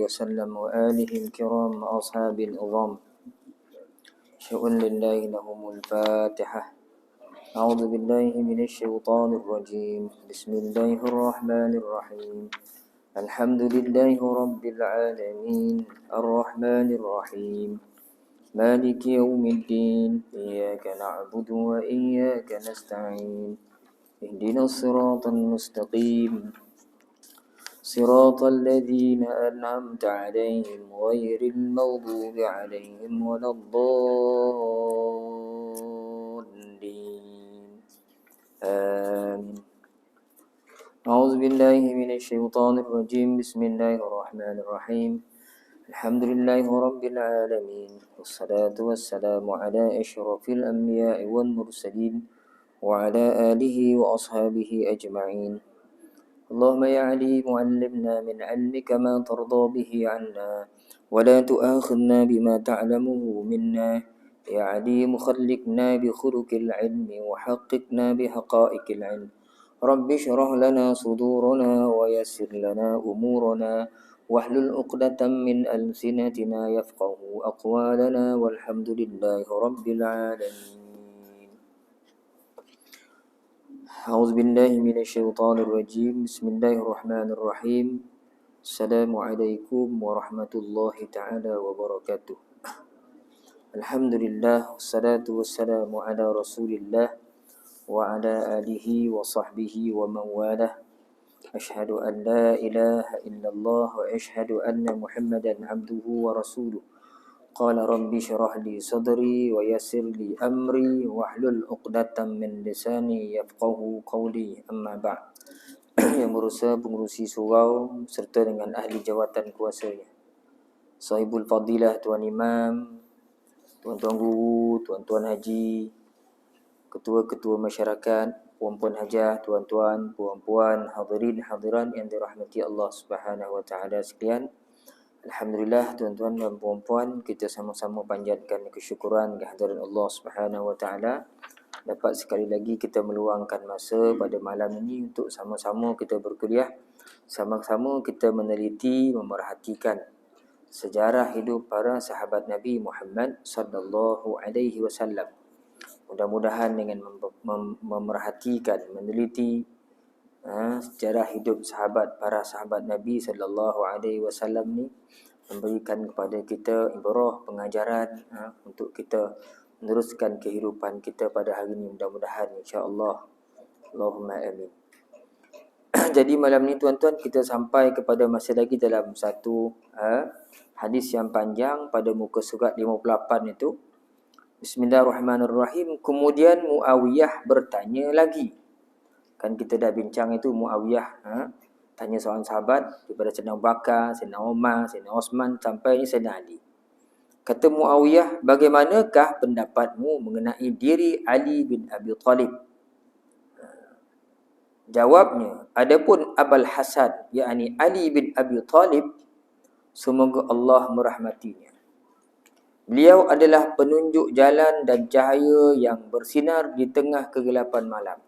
وسلم وآله الكرام أصحاب العظام شؤون لله لهم الفاتحة. أعوذ بالله من الشيطان الرجيم. بسم الله الرحمن الرحيم. الحمد لله رب العالمين الرحمن الرحيم مالك يوم الدين إياك نعبد وإياك نستعين اهدنا الصراط المستقيم صراط الذين أنعمت عليهم غير المغضوب عليهم ولا الضالين آمين. أعوذ بالله من الشيطان الرجيم. بسم الله الرحمن الرحيم. الحمد لله رب العالمين والصلاة والسلام على أشرف الأنبياء والمرسلين وعلى آله وأصحابه أجمعين. اللهم يا عليم علمنا من علمك ما ترضى به عنا ولا تؤاخذنا بما تعلمه منا. يا عليم خلقنا بخلق العلم وحققنا بحقائق العلم. رب اشرح لنا صدورنا ويسر لنا أمورنا واحلل عقدة من ألسنتنا يفقه أقوالنا والحمد لله رب العالمين. أعوذ بالله من الشيطان الرجيم. بسم الله الرحمن الرحيم. السلام عليكم ورحمة الله تعالى وبركاته. الحمد لله والصلاة والسلام على رسول الله وعلى آله وصحبه ومن والاه. أشهد أن لا إله إلا الله وأشهد أن محمدا عبده ورسوله. قال رب اشرح لي صدري ويسر لي أمري واحلل عقدة من لساني يفقهوا قولي. أما بعد. Yang berusaha pengurusi surau serta dengan ahli jawatan kuasanya, Sahibul Fadilah Tuan Imam, Tuan-tuan guru, Tuan-tuan haji, ketua-ketua masyarakat, puan-puan hajah, tuan-tuan, puan-puan, hadirin hadiran yang dirahmati Allah Subhanahu wa taala sekalian. Alhamdulillah tuan-tuan dan puan-puan, kita sama-sama panjatkan kesyukuran kehadiran Allah Subhanahu wa taala dapat sekali lagi kita meluangkan masa pada malam ini untuk sama-sama kita berkuliah, sama-sama kita meneliti, memerhatikan sejarah hidup para sahabat Nabi Muhammad sallallahu alaihi wasallam. Mudah-mudahan dengan memerhatikan, meneliti sejarah hidup para sahabat Nabi sallallahu alaihi wasallam ni memberikan kepada kita ibrah, pengajaran untuk kita meneruskan kehidupan kita pada hari ini, mudah-mudahan insya-Allah. Allahumma amin. Jadi malam ni tuan-tuan, kita sampai kepada masih lagi dalam satu hadis yang panjang pada muka surat 58 itu. Bismillahirrahmanirrahim. Kemudian Muawiyah bertanya lagi. Kan kita dah bincang itu Muawiyah tanya seorang sahabat daripada Sayyidina Abu Bakar, Sayyidina Umar, Sayyidina Osman sampai ni Sayyidina Ali. Kata Muawiyah, bagaimanakah pendapatmu mengenai diri Ali bin Abi Talib? Jawabnya, adapun Abul Hasan, yakni Ali bin Abi Talib, semoga Allah merahmatinya. Beliau adalah penunjuk jalan dan cahaya yang bersinar di tengah kegelapan malam.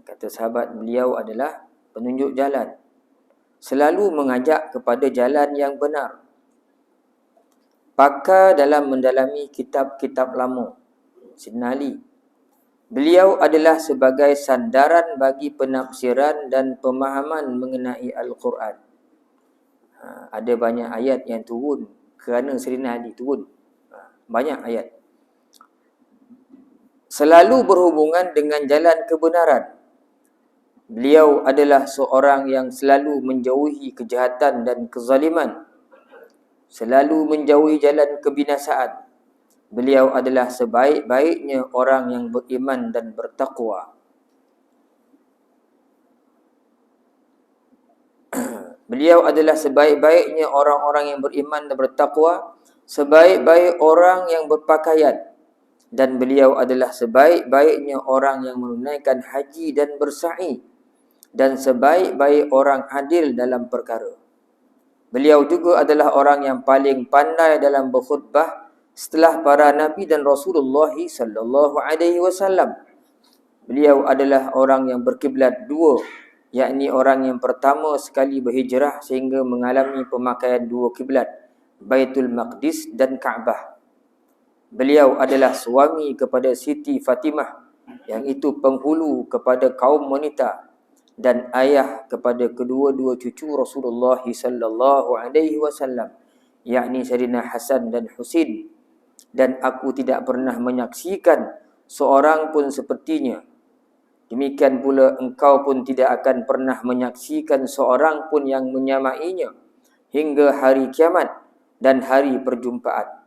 Kata sahabat, beliau adalah penunjuk jalan, selalu mengajak kepada jalan yang benar. Pakar dalam mendalami kitab-kitab lama. Sayyidina Ali, beliau adalah sebagai sandaran bagi penafsiran dan pemahaman mengenai Al-Quran. Ada banyak ayat yang turun kerana Sayyidina Ali turun. Banyak ayat. Selalu berhubungan dengan jalan kebenaran. Beliau adalah seorang yang selalu menjauhi kejahatan dan kezaliman, selalu menjauhi jalan kebinasaan. Beliau adalah sebaik-baiknya orang yang beriman dan bertakwa. Beliau adalah sebaik-baiknya orang-orang yang beriman dan bertakwa, sebaik-baik orang yang berpakaian, dan beliau adalah sebaik-baiknya orang yang menunaikan haji dan bersa'i, dan sebaik-baik orang adil dalam perkara. Beliau juga adalah orang yang paling pandai dalam berkhutbah setelah para nabi dan Rasulullah sallallahu alaihi wasallam. Beliau adalah orang yang berkiblat dua, yakni orang yang pertama sekali berhijrah sehingga mengalami pemakaian dua kiblat, Baitul Maqdis dan Kaabah. Beliau adalah suami kepada Siti Fatimah, yang itu penghulu kepada kaum wanita dan ayah kepada kedua-dua cucu Rasulullah sallallahu alaihi wasallam, yakni Sayyidina Hasan dan Husin. Dan aku tidak pernah menyaksikan seorang pun sepertinya. Demikian pula engkau pun tidak akan pernah menyaksikan seorang pun yang menyamainya hingga hari kiamat dan hari perjumpaan.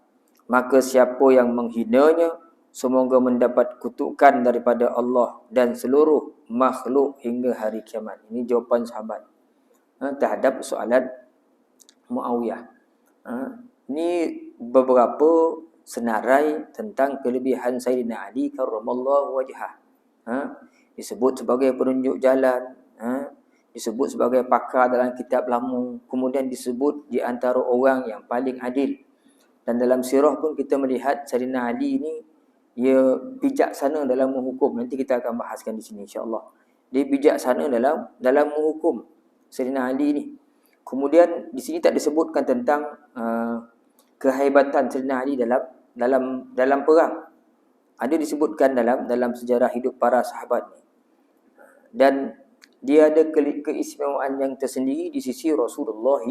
Maka siapa yang menghinanya, semoga mendapat kutukan daripada Allah dan seluruh makhluk hingga hari kiamat. Ini jawapan sahabat terhadap soalan Muawiyah. Ini beberapa senarai tentang kelebihan Sayyidina Ali karramallahu wajhah. Disebut sebagai penunjuk jalan, disebut sebagai pakar dalam kitab lama, kemudian disebut di antara orang yang paling adil. Dan dalam sirah pun kita melihat Sayyidina Ali ni dia bijaksana dalam menghukum. Nanti kita akan bahaskan di sini insya-Allah. Dia bijaksana dalam menghukum Sayyidina Ali ni. Kemudian di sini tak disebutkan tentang kehebatan Sayyidina Ali dalam perang. Ada disebutkan dalam sejarah hidup para sahabat ni. Dan dia ada keistimewaan yang tersendiri di sisi Rasulullah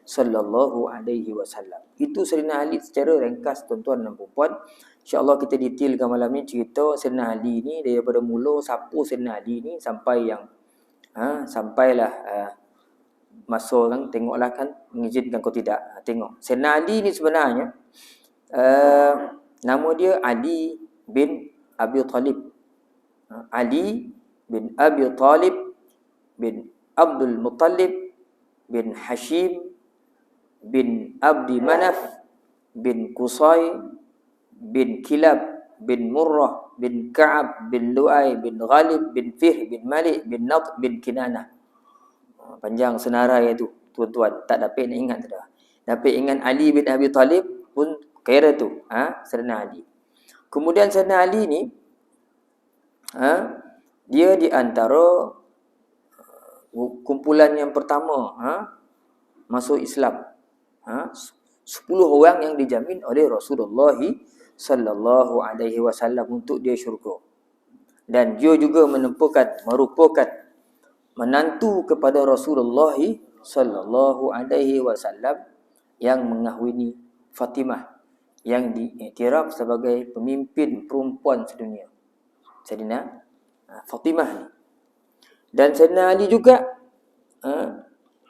sallallahu alaihi wasallam. Itu Sayyidina Ali secara ringkas tuan-tuan dan puan. Insya-Allah kita detailkan malam ni cerita Sayyidina Ali ni daripada mula siapa Sayyidina Ali ni sampai yang sampailah masa orang tengoklah kan mengizinkan kau tidak. Tengok. Sayyidina Ali ni sebenarnya nama dia Ali bin Abi Talib. Ali bin Abi Talib bin Abdul Muttalib bin Hashim bin Abdi Manaf bin Qusay bin Kilab bin Murrah bin Ka'ab bin Lu'ay bin Ghalib bin Fihr bin Malik bin Nadr bin Kinanah. Panjang senarai itu tuan-tuan, tak dapat nak ingat dah. Dapat ingat Ali bin Abi Talib pun kira tu, Sayyidina Ali. Kemudian Sayyidina Ali ni dia di antara kumpulan yang pertama masuk Islam. 10 orang yang dijamin oleh Rasulullah sallallahu alaihi wasallam untuk dia syurga. Dan dia juga merupakan menantu kepada Rasulullah sallallahu alaihi wasallam yang mengahwini Fatimah, yang diiktiraf sebagai pemimpin perempuan sedunia. Sayyidina Fatimah ni. Dan Sayyidina Ali juga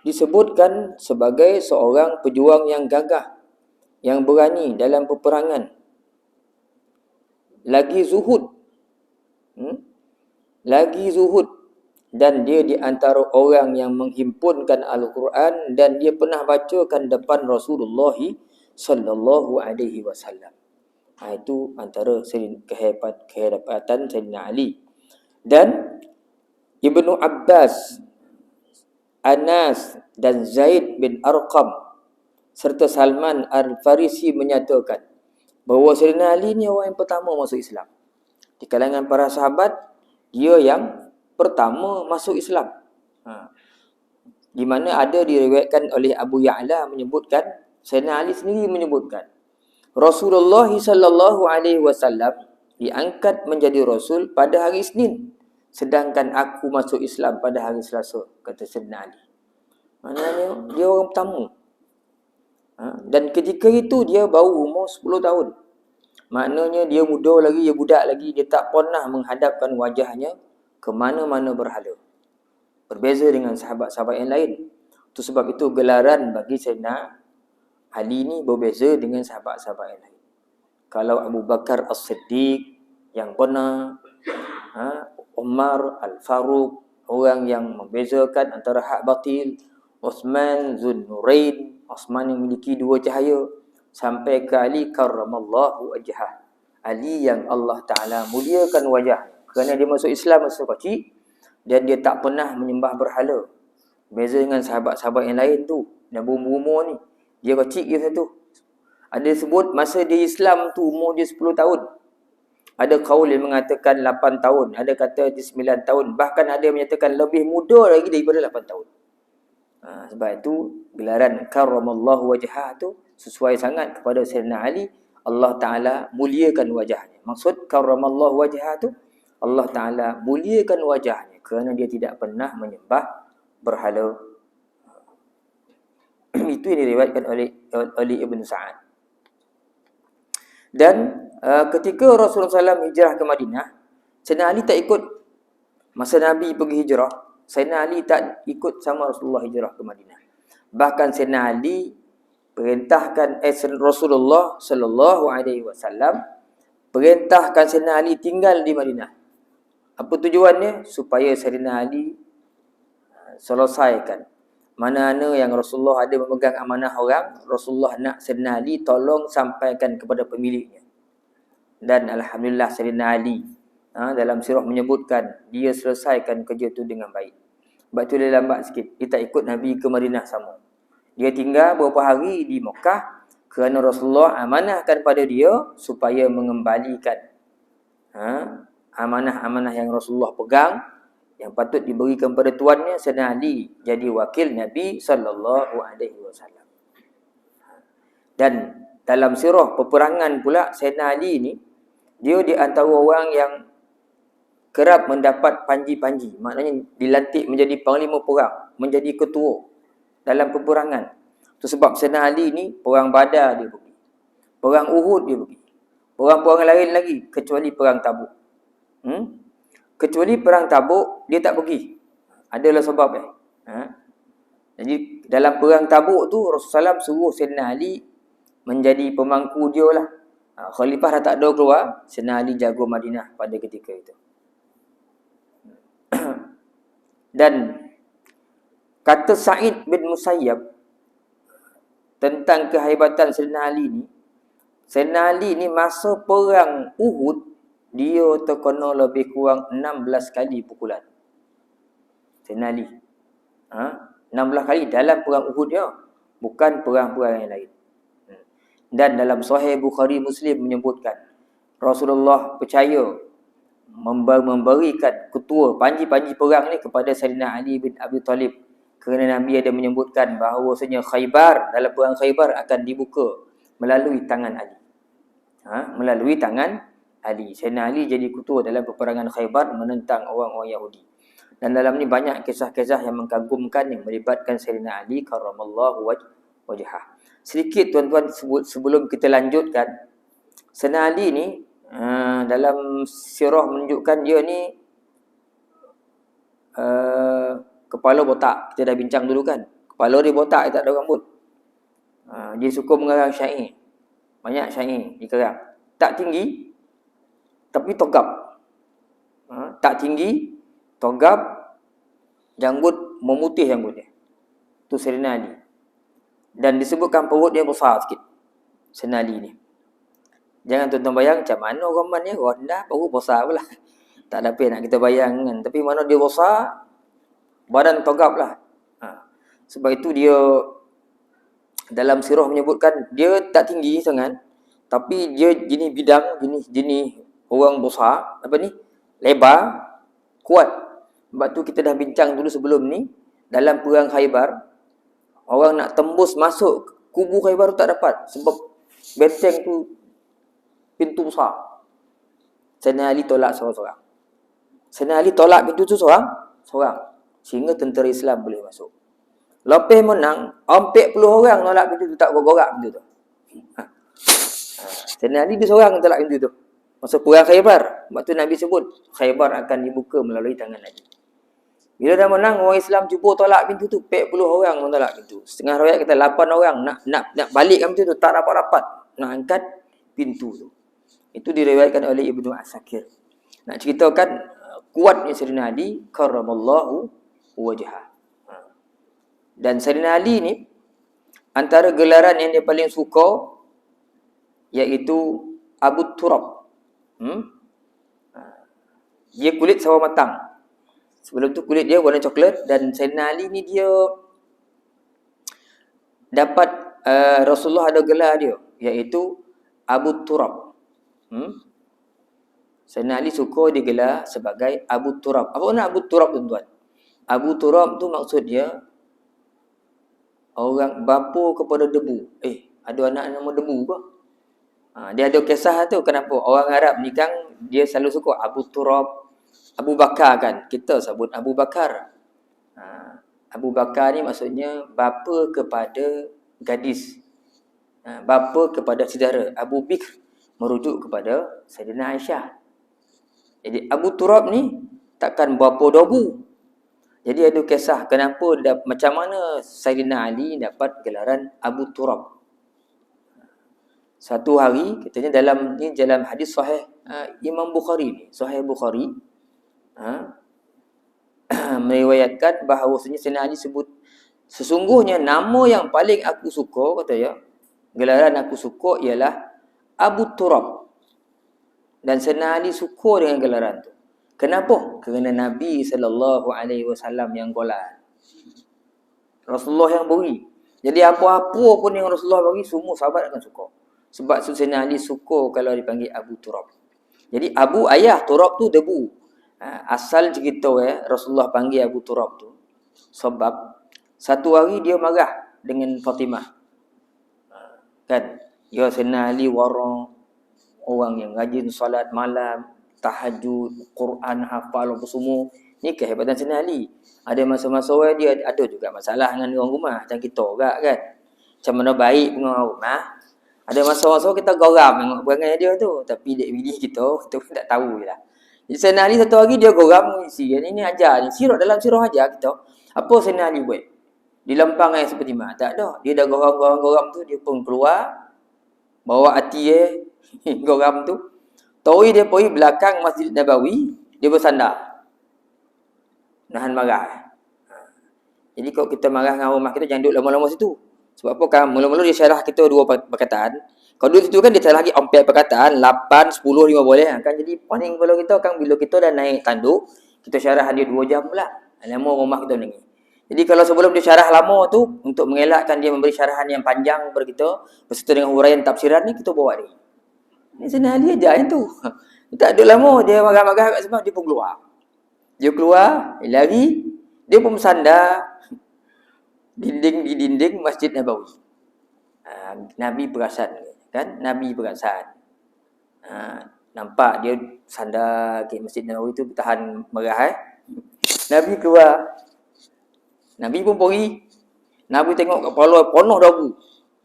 disebutkan sebagai seorang pejuang yang gagah, yang berani dalam peperangan. Lagi zuhud. Dan dia di antara orang yang menghimpunkan Al-Quran dan dia pernah bacakan depan Rasulullah sallallahu alaihi wasallam. Itu antara kehebatan Sayyidina Ali. Dan Ibnu Abbas, Anas dan Zaid bin Arqam serta Salman Al-Farisi menyatakan bahawa Sayyidina Ali ni orang yang pertama masuk Islam. Di kalangan para sahabat, dia yang pertama masuk Islam. Di mana ada diriwayatkan oleh Abu Ya'la menyebutkan, Sayyidina Ali sendiri menyebutkan, Rasulullah sallallahu alaihi wasallam diangkat menjadi rasul pada hari Isnin, sedangkan aku masuk Islam pada hari Selasa, kata Sayyidina Ali. Maknanya dia orang pertama. Dan ketika itu dia baru umur 10 tahun. Maknanya dia muda lagi, dia budak lagi, dia tak pernah menghadapkan wajahnya ke mana-mana berhala. Berbeza dengan sahabat-sahabat yang lain. Itu sebab itu gelaran bagi Sayyidina Ali ni berbeza dengan sahabat-sahabat yang lain. Kalau Abu Bakar As-Siddiq yang benar, Umar Al-Faruq, orang yang membezakan antara hak batil, Uthman Zunnurain, Uthman yang memiliki dua cahaya, sampai ke Ali karramallahu wajhah, Ali yang Allah Ta'ala muliakan wajah, kerana dia masuk Islam masa kecil dan dia tak pernah menyembah berhala. Beza dengan sahabat-sahabat yang lain tu, dan umur ni, dia kecil dia satu. Ada sebut masa dia Islam tu umur dia 10 tahun. Ada kaul yang mengatakan 8 tahun, ada kata 9 tahun, bahkan ada yang menyatakan lebih muda lagi daripada 8 tahun. Sebab itu gelaran karramallahu wajhah tu sesuai sangat kepada Sayyidina Ali. Allah Ta'ala muliakan wajahnya. Maksud karramallahu wajhah tu, Allah Ta'ala muliakan wajahnya kerana dia tidak pernah menyembah berhala. Itu yang diriwayatkan oleh Ibn Sa'ad. Dan ketika Rasulullah SAW hijrah ke Madinah, Sayyidina Ali tak ikut. Masa Nabi pergi hijrah, Sayyidina Ali tak ikut sama Rasulullah hijrah ke Madinah. Bahkan Sayyidina Ali perintahkan Rasulullah sallallahu alaihi wasallam perintahkan Sayyidina Ali tinggal di Madinah. Apa tujuannya? Supaya Sayyidina Ali selesaikan mana-mana yang Rasulullah ada memegang amanah orang, Rasulullah nak Sayyidina Ali tolong sampaikan kepada pemiliknya. Dan alhamdulillah Sayyidina Ali dalam sirah menyebutkan dia selesaikan kerja tu dengan baik. Sebab tu dia lambat sikit. Dia tak ikut Nabi ke Madinah sama. Dia tinggal beberapa hari di Mekah kerana Rasulullah amanahkan pada dia supaya mengembalikan amanah-amanah yang Rasulullah pegang yang patut diberikan pada tuannya. Sayyidina Ali jadi wakil Nabi sallallahu alaihi wasallam. Dan dalam sirah peperangan pula, Sayyidina Ali ni dia di antara orang yang kerap mendapat panji-panji. Maknanya dilantik menjadi panglima perang, menjadi ketua dalam peperangan. Itu sebab Sayyidina Ali ni perang Badar dia pergi, perang Uhud dia pergi, perang-perang lain lagi kecuali perang Tabuk. Kecuali perang Tabuk dia tak pergi. Adalah sebab Jadi dalam perang Tabuk tu Rasulullah SAW suruh Sayyidina Ali menjadi pemangku dia lah. Khalifah dah tak ada keluar, Sayyidina Ali jaga Madinah pada ketika itu. Dan kata Sa'id bin Musayyab tentang kehebatan Sayyidina Ali ni, Sayyidina Ali ni masa perang Uhud dia terkena lebih kurang 16 kali pukulan. Sayyidina Ali 16 kali dalam perang Uhud dia, bukan perang-perang yang lain. Dan dalam Sahih Bukhari Muslim menyebutkan Rasulullah percaya memberikan ketua panji-panji perang ni kepada Sayyidina Ali bin Abi Talib kerana Nabi ada menyebutkan bahawasanya Khaybar, dalam perang Khaybar akan dibuka melalui tangan Ali. Melalui tangan Ali. Sayyidina Ali jadi ketua dalam peperangan Khaybar menentang orang-orang Yahudi. Dan dalam ni banyak kisah-kisah yang mengagumkan yang melibatkan Sayyidina Ali karramallahu wajhah. Sedikit tuan-tuan sebelum kita lanjutkan, Sayyidina Ali ni dalam sirah menunjukkan dia ni kepala botak. Kita dah bincang dulu kan. Kepala dia botak, dia tak ada rambut. Dia suka mengarang syair. Banyak syair dikarang. Tak tinggi, tapi togap. Tak tinggi, togap, janggut memutih janggut dia. Itu Sayyidina Ali. Dan disebutkan perut dia besar sikit. Sayyidina Ali ni. Jangan tuan-tuan bayang macam mana orang ni rendah, perut besar pula. Tak ada apa nak kita bayangkan. Tapi mana dia besar, badan togap lah. Sebab itu dia dalam sirah menyebutkan dia tak tinggi sangat, tapi dia jenis bidang, jenis orang besar, lebar, kuat. Sebab tu kita dah bincang dulu sebelum ni, dalam perang Khaybar, orang nak tembus masuk kubu Khaybar tu tak dapat sebab benteng tu pintu besar. Sayyidina Ali tolak seorang-seorang. Sayyidina Ali tolak pintu tu seorang sehingga tentera Islam boleh masuk. Lepas menang, 40 orang tolak pintu tu, tak bergorak pintu tu. Sayyidina Ali dia seorang tolak pintu tu. Masa perang Khaybar, waktu Nabi sebut Khaybar akan dibuka melalui tangan Nabi. Bila dah menang, orang Islam cuba tolak pintu tu, 40 orang tolak pintu. Setengah riwayat kata 8 orang nak balikkan pintu tu, tak rapat-rapat nak angkat pintu tu. Itu diriwayatkan oleh Ibnu Asakir. Nak ceritakan kuatnya Sayyidina Ali karramallahu wajhah. Dan Sayyidina Ali ni antara gelaran yang dia paling suka iaitu Abu Turab. Dia kulit sawo matang. Sebelum tu kulit dia warna coklat. Dan Sayyidina Ali ni dia dapat Rasulullah ada gelar dia iaitu Abu Turab. Sayyidina Ali suka digelar sebagai Abu Turab. Apa makna Abu Turab, tuan-tuan? Abu Turab tu maksudnya orang bapa kepada debu. Ada anak nama debu ke? Dia ada kisah tu kenapa orang Arab ni kan dia selalu suka Abu Turab, Abu Bakar kan. Kita sebut Abu Bakar. Abu Bakar ni maksudnya bapa kepada gadis. Bapa kepada saudara. Abu Bakr merujuk kepada Sayyidina Aisyah. Jadi Abu Turab ni takkan bapa debu. Jadi ada kisah kenapa macam mana Sayyidina Ali dapat gelaran Abu Turab. Satu hari katanya dalam hadis sahih Imam Bukhari ni, Sahih Bukhari meriwayatkan bahawasanya Sayyidina Ali sebut sesungguhnya nama yang paling aku suka, kata ya, gelaran aku suka ialah Abu Turab. Dan Sayyidina Ali suka dengan gelaran tu. Kenapa? Kerana Nabi SAW yang golar. Rasulullah yang beri. Jadi apa-apa pun yang Rasulullah beri, semua sahabat akan suka. Sebab Sayyidina Ali suka kalau dipanggil Abu Turab. Jadi Abu ayah, Turab tu debu. Asal cerita Rasulullah panggil Abu Turab tu sebab satu hari dia marah dengan Fatimah. Kan? Ya, Sayyidina Ali orang yang rajin solat malam, tahajud, Quran, hafal apa semua. Ni kehebatan Sayyidina Ali. Ada masa-masa dia ada juga masalah dengan orang rumah macam kita juga kan. Macam mana baik dengan orang rumah. Ada masa-masa kita geram tengok perangai dia tu, tapi dek bini kita pun tak tahu je lah. Jadi Sayyidina Ali satu hari dia geram mengisi. Ini ajar ni, sirah ajar kita. Apa Sayyidina Ali buat? Dilempang air seperti mana? Tak ada. Dia dah geram tu, dia pun keluar bawa hati geram tu. Tahu dia pergi belakang Masjid Nabawi, dia bersandar. Nahan marah. Jadi kalau kita marah dengan rumah kita, jangan duduk lama-lama situ. Sebab apa kan? Mula-mula dia syarah kita dua perkataan. Kalau duduk situ kan dia syarah lagi 4 perkataan. 8, 10, 5 boleh. Kan jadi paling kalau kita kan bila kita dah naik tanduk, kita syarah dia 2 jam pula. Lama rumah kita mendengar. Jadi kalau sebelum dia syarah lama tu, untuk mengelakkan dia memberi syarahan yang panjang kepada kita, berserta dengan huraian tafsiran ni, kita bawa dia. Ini Sayyidina Ali aja yang tu. Tak duduk lama, dia marah-marah kat sebab dia pun keluar. Dia keluar, dia lari, dia pun bersandar di dinding Masjid Nabawi. Nabi perasan kan? Nabi perasan. Nampak dia sandar ke Masjid Nabawi tu tahan marah Nabi keluar. Nabi pun pergi. Nabi tengok kepala penuh debu.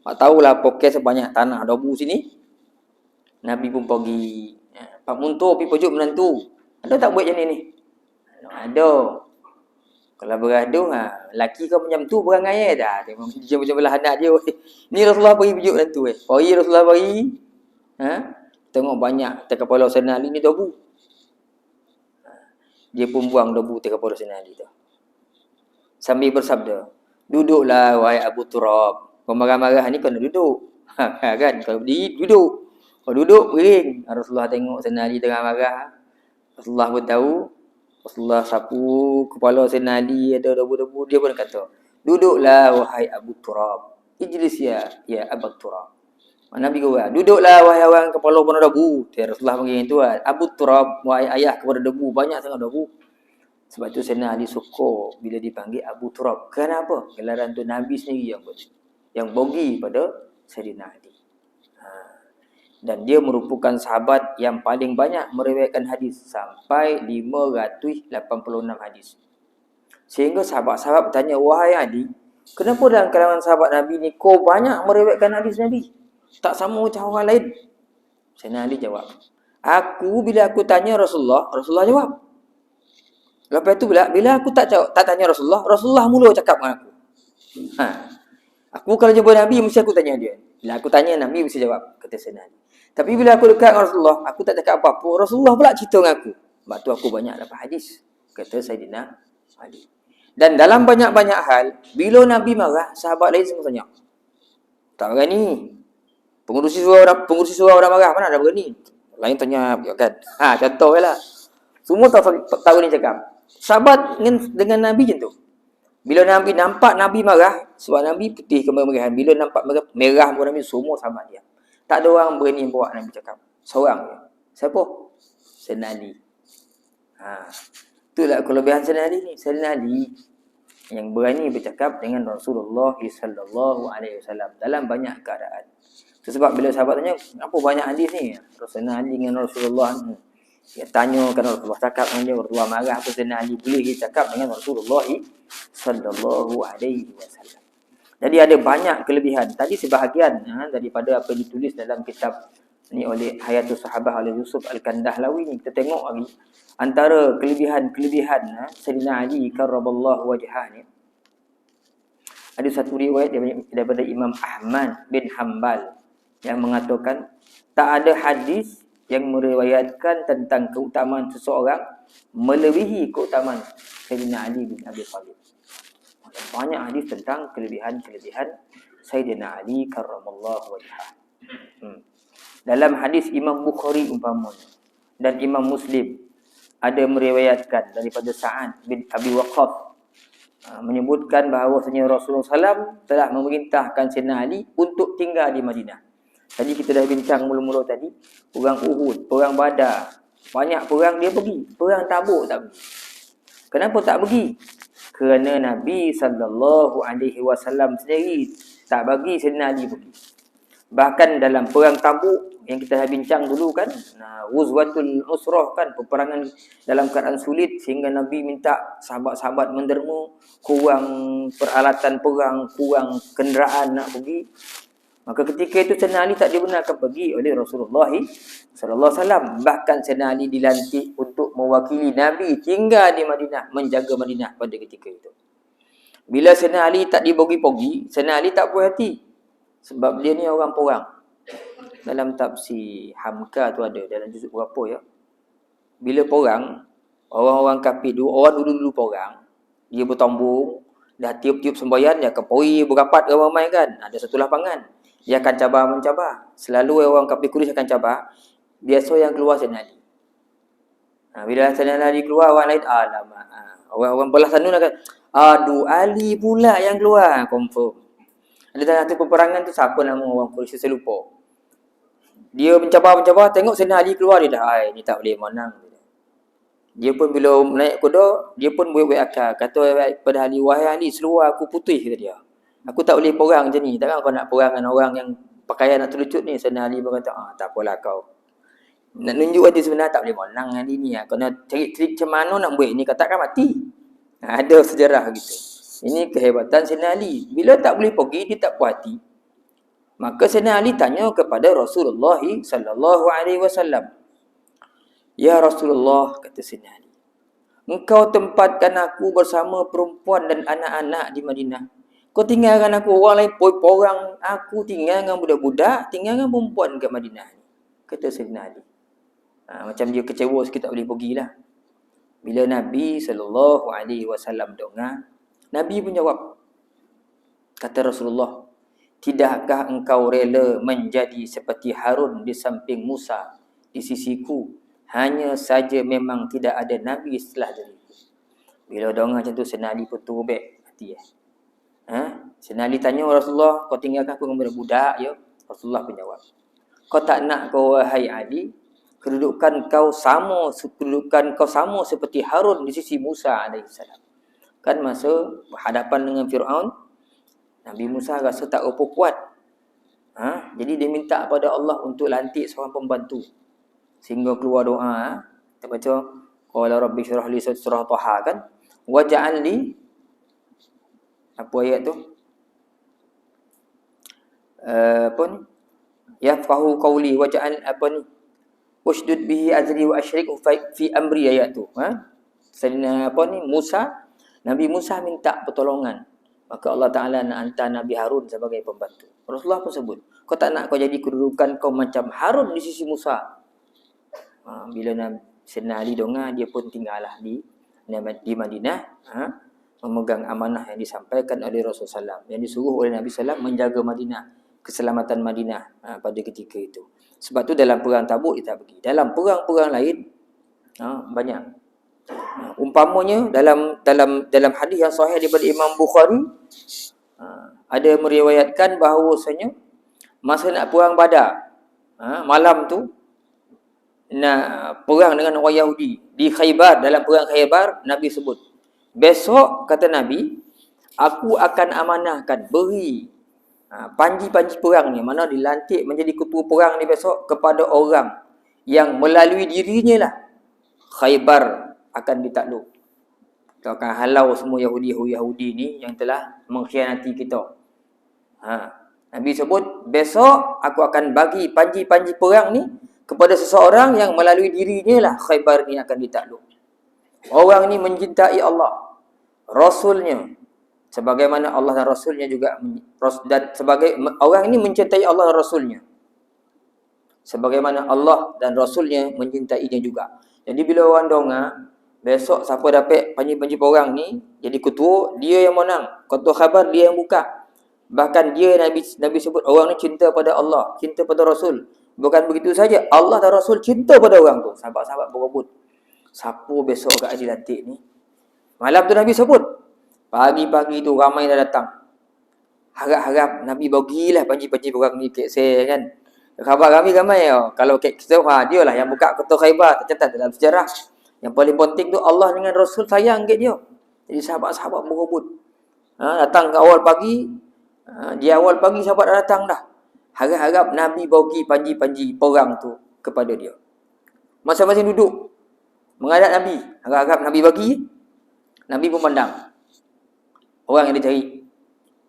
Tak tahulah poket sebanyak tanah debu sini. Nabi pun pergi. Pak Muntur pergi pujuk menantu. Ada tak buat macam ni? Ada. Kalau bergaduh, lelaki kau macam tu berangai dah. Dia macam belah anak dia. Ni Rasulullah pergi pujuk menantu. Pergi Rasulullah pergi. Tengok banyak atas kepala Sayyidina Ali ni debu. Dia pun buang debu atas kepala Sayyidina Ali tu. Sambil bersabda, duduklah wahai Abu Turab. Kau marah-marah ni kau nak duduk. Kan? Kalau berdiri, duduk. Kalau duduk, bering. Rasulullah tengok Sayyidina Ali tengah marah. Rasulullah pun tahu. Rasulullah sapu kepala Sayyidina Ali ada debu-debu. Dia pun kata, duduklah wahai Abu Turab. Ijlis ya Abu Turab. Nabi kata, duduklah wahai orang kepala penuh debu. Rasulullah panggil itu Abu Turab, wahai ayah kepada debu. Banyak sangat debu. Sebab itu Sayyidina Ali suka bila dipanggil Abu Turab. Kenapa? Gelaran tu Nabi sendiri yang bagi pada Sayyidina Ali. Dan dia merupakan sahabat yang paling banyak meriwayatkan hadis sampai 586 hadis. Sehingga sahabat-sahabat bertanya, wahai Ali, kenapa dalam kalangan sahabat Nabi ni kau banyak meriwayatkan hadis Nabi? Tak sama macam orang lain. Sayyidina Ali jawab, bila aku tanya Rasulullah jawab. Lepas tu bila aku tak tanya Rasulullah mula cakap dengan aku. Aku kalau jumpa Nabi mesti aku tanya dia. Bila aku tanya Nabi mesti jawab, kata Sayyidina Ali. Tapi bila aku dekat dengan Rasulullah, aku tak cakap apa-apa, Rasulullah pula cerita dengan aku. Sebab tu aku banyak dapat hadis, kata Sayyidina Ali. Dan dalam banyak-banyak hal, bila Nabi marah, sahabat lain semua tanya. Tak berani. Pengurusi surau orang marah, mana ada berani? Lain tanya kan. Contoh lah. Semua tahu ni cakap. Sahabat dengan Nabi macam tu. Bila Nabi nampak Nabi marah, sebab Nabi putih kemerahan. Bila nampak merah muka Nabi, semua sahabat dia. Tak ada orang berani bawa Nabi cakap. Seorang je. Siapa? Sayyidina Ali. Itulah kelebihan Sayyidina Ali ni. Sayyidina Ali yang berani bercakap dengan Rasulullah sallallahu alaihi wasallam dalam banyak keadaan. Itu sebab bila sahabat tanya, apa banyak hadis ni? Sayyidina Ali dengan Rasulullah ni. Dia tanya kan Rasulullah cakap dengan dia, Rasulullah marah apa Sayyidina Ali boleh dia cakap dengan Rasulullah sallallahu alaihi wasallam. Jadi ada banyak kelebihan. Tadi sebahagian daripada apa yang ditulis dalam kitab ni oleh Hayatus Sahabah oleh Yusuf Al-Kandahlawi ni, kita tengok lagi antara kelebihan Sayyidina Ali karramallahu wajhah ni. Ada satu riwayat daripada Imam Ahmad bin Hanbal yang mengatakan tak ada hadis yang meriwayatkan tentang keutamaan seseorang melebihi keutamaan Sayyidina Ali bin Abi Thalib. Banyak hadis tentang kelebihan-kelebihan Sayyidina Ali karramallahu wajhah. Dalam hadis Imam Bukhari umpamanya dan Imam Muslim ada meriwayatkan daripada Sa'ad bin Abi Waqqas menyebutkan bahawasanya Rasulullah SAW telah memerintahkan Sayyidina Ali untuk tinggal di Madinah. Tadi kita dah bincang mula-mula tadi, perang Uhud, perang Badar, banyak perang dia pergi, perang Tabuk tak pergi. Kenapa tak pergi? Kerana Nabi SAW sendiri tak bagi Sayyidina Ali pergi. Bahkan dalam perang Tabuk yang kita dah bincang dulu kan, Ghuzwatul Usrah kan, peperangan dalam keadaan sulit sehingga Nabi minta sahabat-sahabat menderma, kurang peralatan perang, kurang kenderaan nak pergi. Maka ketika itu Sayyidina Ali tak dibenarkan pergi oleh Rasulullah sallallahu alaihi wasallam. Bahkan Sayyidina Ali dilantik untuk mewakili Nabi tinggal di Madinah, menjaga Madinah pada ketika itu. Bila Sayyidina Ali tak dibagi pergi, Sayyidina Ali tak puas hati. Sebab dia ni orang perang. Dalam tafsir Hamka tu ada, dalam juzuk berapa ya. Bila perang, orang-orang kafir dulu perang, dia bertambung, dah tiup-tiup sembahyang, dia akan pergi berapat ramai kan. Ada satu lapangan. Dia akan cabar-mencabar. Selalu orang kafir Quraisy akan cabar. Biasa yang keluar Sayyidina Ali. Bila Sayyidina Ali keluar, orang lain, alamak. Orang belah sana akan, aduh Ali pula yang keluar. Confirm. Ada satu peperangan tu, siapa nama orang Quraisy, saya lupa. Dia mencabar, tengok Sayyidina Ali keluar, dia dah, ni tak boleh menang. Dia pun bila naik kuda, dia pun buat akal. Kata pada Ali, wahai Ali, seluar aku putih, kata dia. Aku tak boleh perang macam ni. Takkan kau nak perang dengan orang yang pakaian nak terlucut ni. Sayyidina Ali berkata, tak apalah kau. Nak nunjuk dia sebenarnya tak boleh menang dengan dia ni. Kau nak cari trik macam mana nak buat ni, kau takkan mati. Ada sejarah gitu. Ini kehebatan Sayyidina Ali. Bila tak boleh pergi, dia tak puas hati. Maka Sayyidina Ali tanya kepada Rasulullah sallallahu alaihi wasallam. Ya Rasulullah, kata Sayyidina Ali, engkau tempatkan aku bersama perempuan dan anak-anak di Madinah. Kau tinggalkan aku, orang lain porang, aku tinggal dengan budak-budak, tinggal dengan perempuan kat Madinah ni. Kata Sayyidina Ali. Macam dia kecewa sikit, tak boleh pergilah. Bila Nabi sallallahu alaihi wasallam dengar, Nabi pun jawab. Kata Rasulullah, tidakkah engkau rela menjadi seperti Harun di samping Musa di sisiku? Hanya saja memang tidak ada Nabi setelah diriku. Bila dengar macam tu, Sayyidina Ali pun turut hati. Sayyidina Ali tanya Rasulullah, kau tinggalkan aku dengan budak ya? Rasulullah pun jawab, kau tak nak kau wahai Ali, kedudukan kau sama seperti Harun di sisi Musa alaihissalam. Kan masa berhadapan dengan Fir'aun, Nabi Musa rasa tak apa kuat. Jadi dia minta pada Allah untuk lantik seorang pembantu. Sehingga keluar doa. Kita baca, qala rabbi syrah li sadri, surah Taha kan. Waj'al li, apa ayat tu? Apa ni? Yafqahu qawli waj'al apa ni? Ushdud bihi azri wa asyriku fi amri, ayat tu. Sayyidina apa ni? Nabi Musa minta pertolongan. Maka Allah Ta'ala nak hantar Nabi Harun sebagai pembantu. Rasulullah pun sebut, kau tak nak kau jadi kedudukan kau macam Harun di sisi Musa. Bila Sayyidina Ali dengar, dia pun tinggallah di Madinah, memegang amanah yang disampaikan oleh Rasulullah SAW, yang disuruh oleh Nabi SAW menjaga Madinah, keselamatan Madinah pada ketika itu. Sebab tu dalam perang Tabuk dia tak pergi. Dalam perang-perang lain banyak. Umpamanya dalam hadis yang sahih daripada Imam Bukhari, ada meriwayatkan bahawasanya masa nak perang Badar, malam tu nak perang dengan orang Yahudi di Khaybar. Dalam perang Khaybar, Nabi sebut, besok kata Nabi, aku akan amanahkan, beri panji-panji perang ni, mana dilantik menjadi ketua perang ni besok kepada orang yang melalui dirinya lah Khaybar akan ditakluk. Kita akan halau semua Yahudi ni yang telah mengkhianati kita. Nabi sebut, besok aku akan bagi panji-panji perang ni kepada seseorang yang melalui dirinya lah Khaybar ni akan ditakluk. Orang ni mencintai Allah, Rasulnya, sebagaimana Allah dan Rasulnya juga, dan sebagai orang ini mencintai Allah dan Rasulnya, sebagaimana Allah dan Rasulnya mencintainya juga. Jadi bila orang dongak, besok siapa dapat panji-panji orang ni jadi ketua, dia yang menang. Ketua Khaybar dia yang buka. Bahkan dia Nabi sebut orang ni cinta pada Allah, cinta pada Rasul. Bukan begitu saja, Allah dan Rasul cinta pada orang tu. Sahabat-sahabat berebut, siapa besok agak dilantik ni. Malam tu Nabi sebut, pagi-pagi tu ramai dah datang. Harap-harap Nabi bagilah panji-panji orang ni kek saya kan. Khabar kami ramai kalau kek kita dia lah yang buka ketua Khaybar, tercatat dalam sejarah. Yang paling penting tu Allah dengan Rasul sayang kek dia. Jadi sahabat-sahabat berebut. Datang ke awal pagi, di awal pagi sahabat dah datang dah. Harap-harap Nabi bagi panji-panji perang tu kepada dia. Masing-masing duduk menghadap Nabi. Harap-harap Nabi bagi. Nabi pun pandang orang yang dia cari.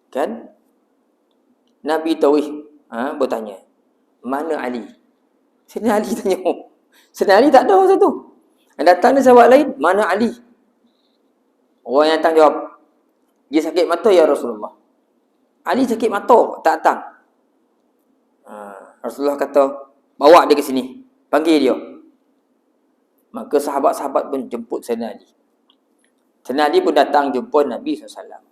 Kan? Nabi Tawih bertanya, mana Ali? Sina Ali tanya. Sina Ali tak ada masa tu. Yang datang ni sahabat lain, mana Ali? Orang yang datang jawab, dia sakit mata ya Rasulullah. Ali sakit mata, tak datang. Rasulullah kata, bawa dia ke sini, panggil dia. Maka sahabat-sahabat pun jemput Sayyidina Ali. Sayyidina Ali pun datang jumpa Nabi SAW.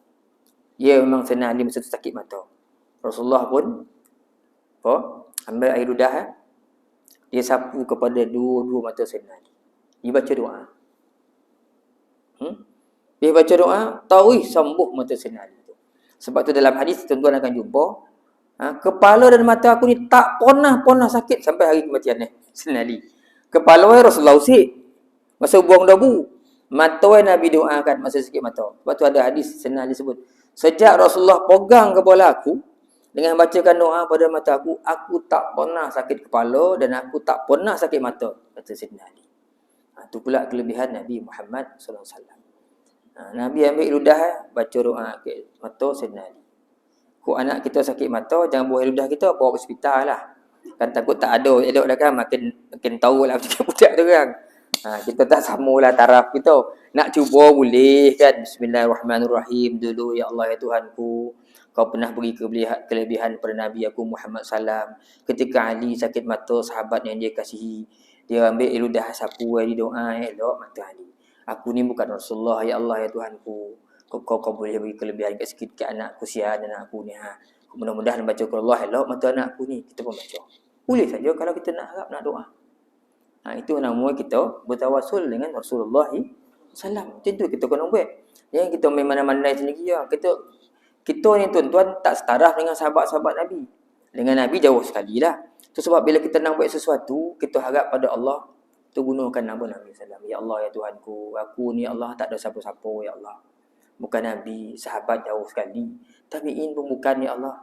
Ya, memang Sayyidina Ali masa tu sakit mata. Rasulullah pun ambil air ludah, dia sapu kepada dua-dua mata Sayyidina Ali. Dia baca doa. Dia baca doa, tahu sembuh mata Sayyidina Ali. Sebab tu dalam hadis tuan-tuan akan jumpa, kepala dan mata aku ni tak pernah sakit sampai hari kematian ni. Sayyidina Ali. Kepala Rasulullah usik masa buang dabu. Mata Nabi doakan masa sakit mata. Sebab tu ada hadis Sayyidina Ali sebut, sejak Rasulullah pegang kepala aku dengan bacakan doa pada mata aku tak pernah sakit kepala dan aku tak pernah sakit mata, kata Sayyidina Ali. Itu pula kelebihan Nabi Muhammad SAW. Nabi ambil ludah, baca doa ke mata Sayyidina Ali. Kau anak kita sakit mata, jangan buang ludah kita, bawa ke hospital lah. Kan takut tak ada elok dah kan, makin tahu lah macam budak tu kan. Kita tak samalah taraf kita. Nak cuba boleh kan. Bismillahirrahmanirrahim dulu. Ya Allah ya Tuhanku, kau pernah beri kelebihan pada Nabi aku Muhammad SAW. Ketika Ali sakit mata, sahabat yang dia kasihi, dia ambil ludah sapu, dia doa, elok mata Ali. Aku ni bukan Rasulullah, ya Allah ya Tuhanku, kau boleh beri kelebihan sikit ke anakku, sian anakku ni. Mudah-mudahan baca Allah, elok mata anakku ni. Kita pun baca. Boleh saja kalau kita nak harap, nak doa. Itu nama kita bertawasul dengan Rasulullah SAW. Macam tu kita kena buat. Yang kita main mana-mana sendiri ya. Kita ni tuan-tuan tak setaraf dengan sahabat-sahabat Nabi. Dengan Nabi jauh sekali lah. Itu sebab bila kita nak buat sesuatu, kita harap pada Allah, tu gunakan nama Nabi SAW. Ya Allah ya Tuhanku, aku ni Allah tak ada siapa-siapa ya Allah. Bukan Nabi, sahabat jauh sekali. Tabi'in pun bukan ya Allah.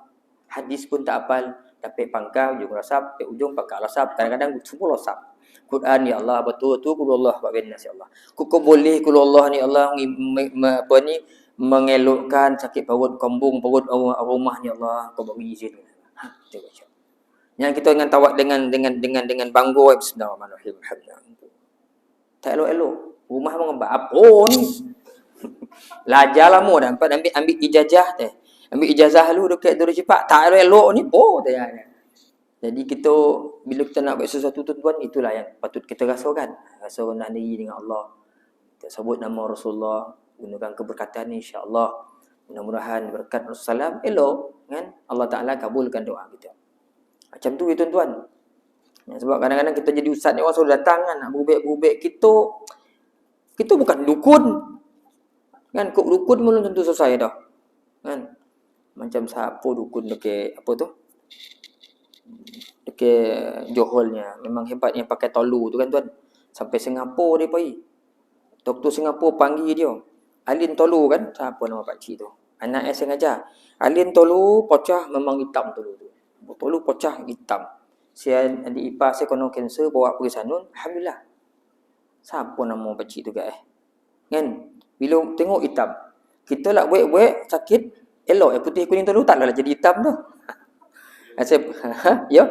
Hadis pun tak hafal. Dapat pangkal, ujung rasap, dapat ujung pangkal rasap. Kadang-kadang semua rasap. Quran ya Allah, betul-betul kulullah wa bin nas ya Allah. Kau boleh kulullah ni Allah mengelokkan sakit perut, kembung perut rumah ni Allah, kau bagi izin. Kita baca. Yang kita dengan tawak dengan banggo bismillahirrahmanirrahim. Tak elok-elok. Rumah mengebak apa ni? Lajarlah mu dah ambil ijazah teh. Ambil ijazah lu dekat Darul Cepak. Tak elok ni po tanya. Jadi kita bila kita nak buat sesuatu tuan-tuan, itulah yang patut kita rasakan. Rasa rendah diri dengan Allah. Kita sebut nama Rasulullah, gunakan keberkatan ni insya-Allah. Mudah-mudahan berkat Rasulullah elok kan, Allah Taala kabulkan doa kita. Macam tu ya tuan-tuan. Sebab kadang-kadang kita jadi ustaz ni, orang selalu datang kan nak berubek-ubek, kita bukan dukun. Kan kok dukun belum tentu selesai dah. Kan? Macam siapa dukun dekat apa tu? Johornya. Memang hebatnya pakai tolu tu kan tuan. Sampai Singapura dia pergi. Doktor Singapura panggil dia. Alin tolu kan? Siapa nama pakcik tu? Anak saya sengaja. Alin tolu pocah memang hitam tolu tu. Tolu pocah hitam. Saya adik ipar saya kena kanser bawa pergi sana. Alhamdulillah. Siapa nama pakcik tu kan? Bila tengok hitam. Kita lah buat sakit. Elok putih kuning tolu taklah jadi hitam tu. Ya?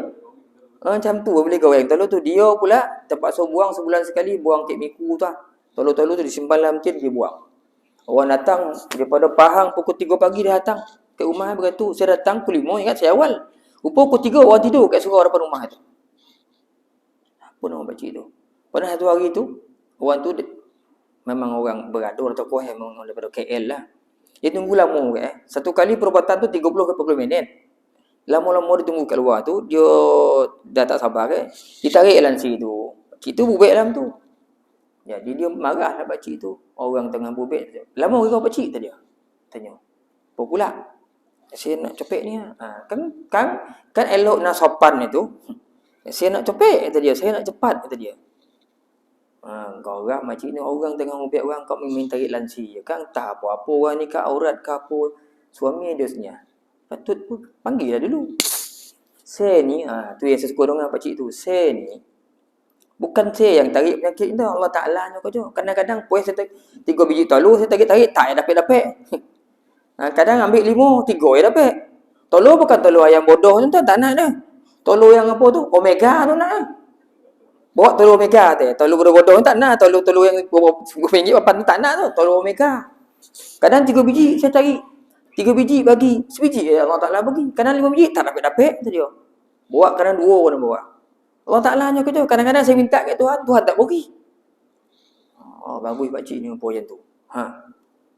Macam tu boleh goreng. Tolu tu dia pula terpaksa buang sebulan sekali, buang kek miku tu. Tolu-tolu tu disimpan dalam tin dia buang. Orang datang daripada Pahang pukul 3 pagi dia datang ke rumah beratu. Saya datang pukul 5, ingat saya awal. Rupa pukul 3 orang tidur kat surau depan rumah tu. Apa nama pakcik tu? Pada satu hari tu, orang tu memang orang berador atau kuah memang daripada KL lah. Dia tunggu lama Satu kali perubatan tu 30 ke 40 minit. Lama-lama dia tunggu kat luar tu, dia dah tak sabar Ditarik lansi tu. Pakcik tu bubek dalam tu. Jadi dia marah lah pakcik tu. Orang tengah bubek. Lama ke kau pakcik tadi? Tanya. Apa pula? Saya nak copek ni. Kan elok nak sopan itu. Saya nak copek kata dia. Saya nak cepat kata dia. Kau orang makcik ni orang tengah bubek orang kau minta tarik lansi. Kan tak apa-apa orang ni ke aurat ke apa. Suami dia senyap. Patut pun panggil lah dulu. Saya ni, tu yang saya suka dengan pakcik tu. Saya ni, bukan saya yang tarik penyakit tu. Allah Ta'ala ni kau je. Kadang-kadang puas saya 3 biji tolu, saya tarik-tarik, tak yang dapat-dapat. Kadang ambil 5, 3 yang dapat. Tolu bukan tolu ayam bodoh tu, tak nak dah. Tolu yang apa tu? Omega tu nak. Bawa tolu omega tu. Tolu bodoh-bodoh tak nak. Tolu yang RM5 8 tu tak nak tu. Tolu omega. Kadang 3 biji saya tarik. 3 biji bagi, sebiji Allah Ta'ala bagi. Kadang 5 biji, tak dapat-dapat tu dia. Bawa kadang 2 orang bawa. Allah Ta'ala nya kerja. Kadang-kadang saya minta kat Tuhan, Tuhan tak bagi. Bagus pakcik ni apa macam tu.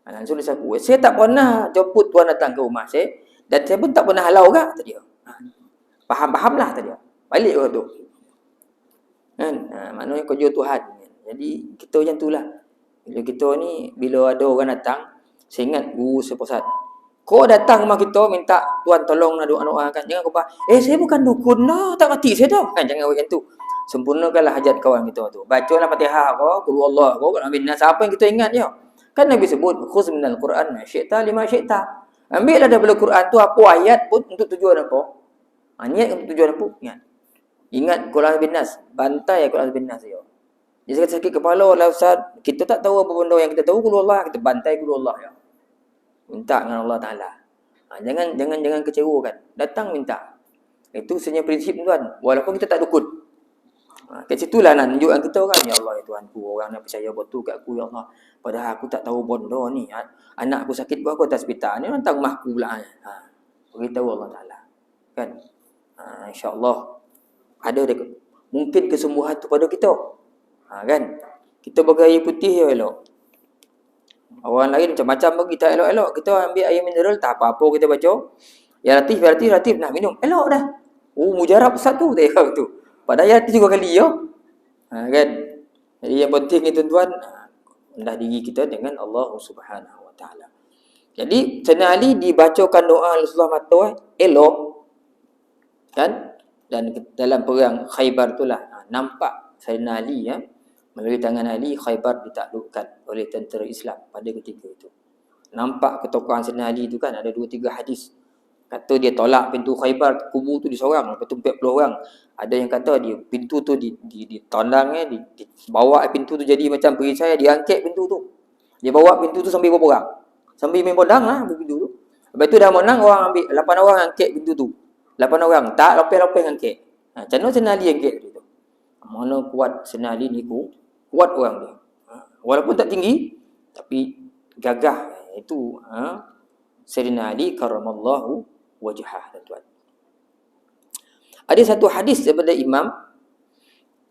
Langsung dia sapu. Saya tak pernah jemput Tuhan datang ke rumah saya. Dan saya pun tak pernah halau kak tadi. Faham lah tadi. Balik orang tu. Kan? Maknanya kerja Tuhan. Jadi kita macam tu lah. Bila kita ni, bila ada orang datang, saya ingat guru saya pusat. Kau datang rumah kita minta Tuhan tolong nak doa-doa kan. Jangan kau saya bukan dukun lah, tak mati saya dah. Jangan macam tu. Sempurnakanlah hajat kawan kita tu. Bacalah Fatihah kau, qul huwallahu kau, Nabi Nas apa yang kita ingat je. Kan Nabi sebut khuz minal Quran ma syi'ta lima syi'ta. Ambillah daripada Quran tu apa ayat pun untuk tujuan apa? Niat untuk tujuan apa? Ingat Quran bin Nas, bantai Quran bin Nas dia. Dia sakit kepala lah ustaz, kita tak tahu apa benda yang kita tahu qul huwallahu, kita bantai qul huwallahu ya. Minta dengan Allah Ta'ala. Jangan kecewakan. Datang minta. Itu sebenarnya prinsip tuan. Walaupun kita tak dukun. Kat situlah nak tunjukkan kita orang. Ya Allah ya Tuhanku. Orang nak percaya betul kat aku ya Allah. Padahal aku tak tahu bondo ni. Anak aku sakit buat aku atas hospital. Ni hantar rumah aku pula. Beritahu Allah Ta'ala. Kan? InsyaAllah. Ada mungkin kesembuhan tu pada kita. Kan? Kita pakai air putih ya elok. Orang lain macam-macam bagi tak elok-elok. Kita ambil air mineral tak apa-apa kita baca. Ya Latif nak minum. Elok dah. Mujarab satu tak elok tu. Padahal ya Latif 3 kali ya. Kan? Jadi yang penting itu tuan rendah diri kita dengan Allah Subhanahu Wa Taala. Jadi Sayyidina Ali dibacakan doa Rasulullah mata elok. Kan? Dan dalam perang Khaybar itulah nampak Sayyidina Ali melalui tangan Ali, Khaybar ditaklukkan oleh tentera Islam pada ketika itu. Nampak ketokohan Sayyidina Ali itu kan, ada 2-3 hadis. Kata dia tolak pintu Khaybar, kubu tu disorang, lepas tu 40 orang. Ada yang kata dia pintu tu ditondang, dibawa pintu tu jadi macam perisai, diangkat pintu tu. Dia bawa pintu tu sambil berperang. Sambil main pedang lah pintu tu. Lepas tu dah menang, orang ambil 8 orang angkat pintu tu. 8 orang, tak lopeh-lopeh angkat. Macam mana Sayyidina Ali angkat tu? Mana kuat Sayyidina Ali ni kuat orang dia. Walaupun tak tinggi tapi gagah. Itu Sayyidina Ali karramallahu wajhah tuan. Ada satu hadis daripada Imam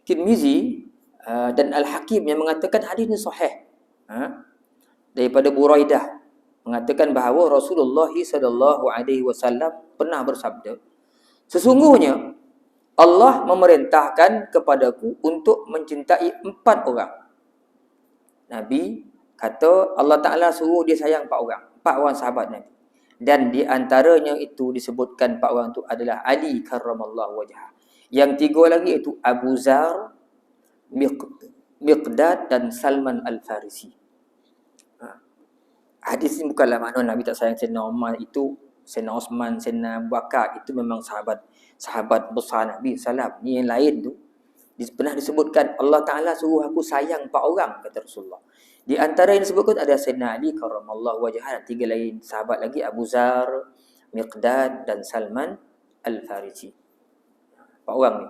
Tirmizi dan Al-Hakim yang mengatakan hadis ini sahih. Daripada Buraidah mengatakan bahawa Rasulullah sallallahu alaihi wasallam pernah bersabda, sesungguhnya Allah memerintahkan kepadaku untuk mencintai 4 orang. Nabi kata Allah Ta'ala suruh dia sayang 4 orang. 4 orang sahabat Nabi. Dan di antaranya itu disebutkan 4 orang itu adalah Ali karramallahu wajhah. Yang 3 lagi iaitu Abu Zar, Miqdad dan Salman Al-Farisi. Hadis ni bukanlah makna Nabi tak sayang Sayyidina Umar, itu Sayyidina Osman, Sayyidina Abu Bakar, itu memang sahabat besar Nabi SAW. Ni yang lain tu pernah disebutkan Allah Ta'ala suruh aku sayang 4 orang, kata Rasulullah. Di antara yang disebutkan ada Sayyidina Ali karramallahu wajhah, 3 lain sahabat lagi, Abu Zar, Miqdad dan Salman Al-Farisi. 4 orang ni.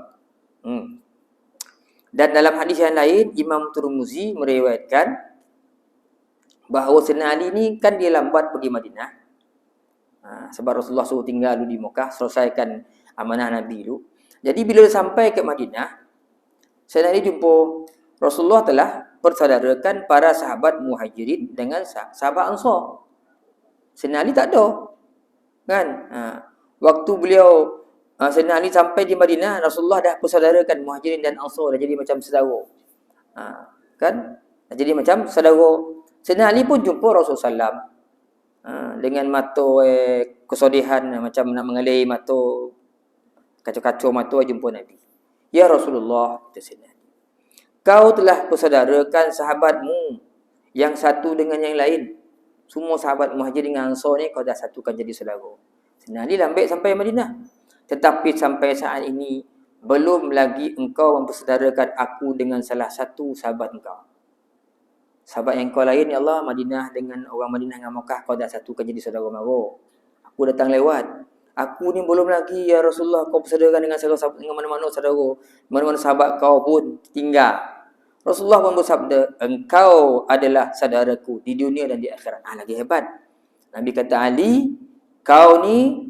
Dan dalam hadis yang lain, Imam Tirmizi meriwayatkan bahawa Sayyidina Ali ni kan dia lambat pergi Madinah. Sebab Rasulullah suruh tinggal dulu di Mekah, selesaikan amanah Nabi dulu. Jadi bila sampai ke Madinah, Sayyidina Ali jumpa Rasulullah telah persaudarakan para sahabat Muhajirin dengan sahabat Ansar. Sayyidina Ali tak ada. Kan? Waktu beliau Sayyidina Ali sampai di Madinah, Rasulullah dah persaudarakan Muhajirin dan Ansar, dah jadi macam saudara. Kan? Dah jadi macam saudara. Sayyidina Ali pun jumpa Rasulullah SAW dengan mata kesedihan, macam nak mengalih mata, kacau-kacau mata jumpa Nabi. Ya Rasulullah, kata Sayyidina Ali, kau telah persaudarakan sahabatmu yang satu dengan yang lain. Semua sahabat Muhajirin dengan Ansar ni kau dah satukan jadi saudara. Sayyidina Ali lambat sampai Madinah. Tetapi sampai saat ini belum lagi engkau mempersaudarakan aku dengan salah satu sahabat engkau. Sahabat yang kau lain, ya Allah, Madinah dengan orang Madinah dengan Mekah kau dah satukan jadi saudara mara. Aku datang lewat. Aku ni belum lagi, ya Rasulullah, kau persaudarakan dengan sahabat, dengan mana-mana saudara. Mana-mana sahabat kau pun tinggal. Rasulullah pun bersabda, engkau adalah saudaraku di dunia dan di akhirat. Lagi hebat. Nabi kata, Ali, kau ni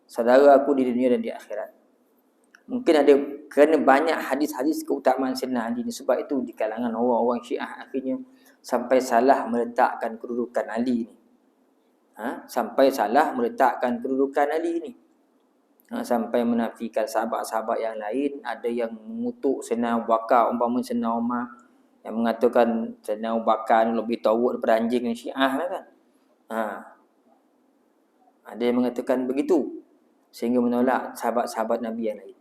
saudara aku di dunia dan di akhirat. Mungkin ada, kerana banyak hadis-hadis keutamaan Sayyidina Ali ni, sebab itu di kalangan orang-orang Syiah akhirnya sampai salah meletakkan kedudukan Ali ni. Sampai salah meletakkan kedudukan Ali ni. Sampai menafikan sahabat-sahabat yang lain. Ada yang mengutuk Sayyidina Abu Bakar, umpama Sayyidina Umar, yang mengatakan Sayyidina Abu Bakar ni lebih teruk daripada anjing yang Syiah lah kan. Ada yang mengatakan begitu, sehingga menolak sahabat-sahabat Nabi yang lain.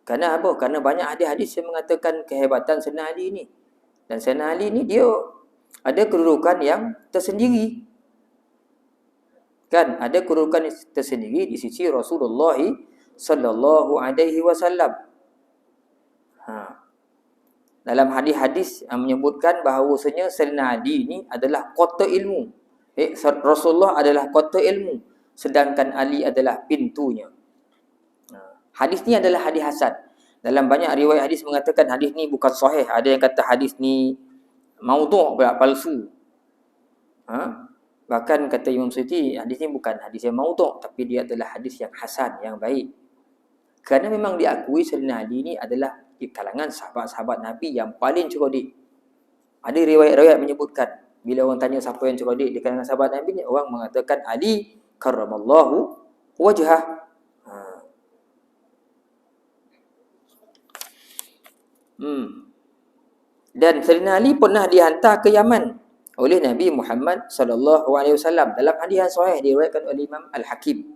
Kerana apa? Kerana banyak hadis-hadis yang mengatakan kehebatan Sayyidina Ali ni. Dan Sayyidina Ali ni dia ada kedudukan yang tersendiri. Kan? Ada kedudukan yang tersendiri di sisi Rasulullah sallallahu alaihi wasallam. Dalam hadis-hadis menyebutkan bahawasanya Sayyidina Ali ni adalah kota ilmu. Rasulullah adalah kota ilmu, sedangkan Ali adalah pintunya. Hadis ni adalah hadis hasan. Dalam banyak riwayat hadis mengatakan hadis ni bukan sahih. Ada yang kata hadis ni maudhu', palsu. Bahkan kata Imam Suyuti, hadis ni bukan hadis yang maudhu', tapi dia adalah hadis yang hasan, yang baik. Kerana memang diakui Sayyidina Ali ni adalah di kalangan sahabat-sahabat Nabi yang paling cerdik. Ada riwayat-riwayat menyebutkan, bila orang tanya siapa yang cerdik di kalangan sahabat Nabi ni, orang mengatakan Ali karramallahu wajhah. Dan Sayyidina Ali pernah dihantar ke Yaman oleh Nabi Muhammad sallallahu alaihi wasallam. Dalam hadis yang sahih diriwayatkan oleh Imam Al-Hakim.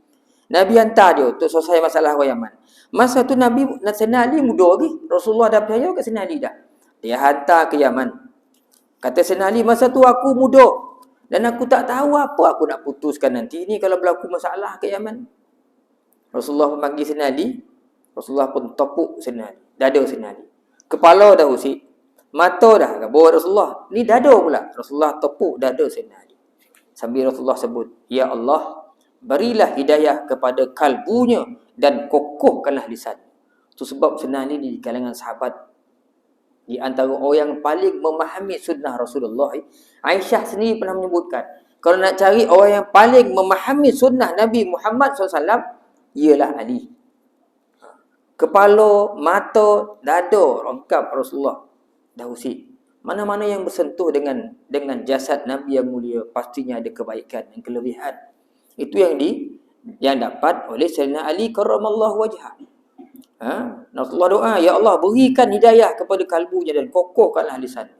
Nabi hantar dia untuk selesai masalah orang Yaman. Masa tu Sayyidina Ali muda lagi. Rasulullah dah percaya ke Sayyidina Ali dah. Dia hantar ke Yaman. Kata Sayyidina Ali, masa tu aku muda dan aku tak tahu apa aku nak putuskan nanti ni kalau berlaku masalah ke Yaman. Rasulullah memanggil Sayyidina Ali. Rasulullah pun tepuk Sayyidina Ali, dada Sayyidina Ali. Kepala dah usik, mata dah buat Rasulullah. Ni dada pula. Rasulullah tepuk dada Sayyidina Ali. Sambil Rasulullah sebut, ya Allah, berilah hidayah kepada kalbunya dan kokohkanlah lisan. Itu sebab Sayyidina Ali di kalangan sahabat, di antara orang yang paling memahami sunnah Rasulullah. Aisyah sendiri pernah menyebutkan, kalau nak cari orang yang paling memahami sunnah Nabi Muhammad SAW, ialah Ali. Kepala, mata, dada lengkap Rasulullah dah usik. Mana-mana yang bersentuh dengan jasad Nabi yang mulia, pastinya ada kebaikan dan kelebihan. Itu yang dapat oleh Sayyidina Ali karramallahu wajhah. Rasulullah doa, ya Allah, berikan hidayah kepada kalbunya dan kokohkanlah lisan.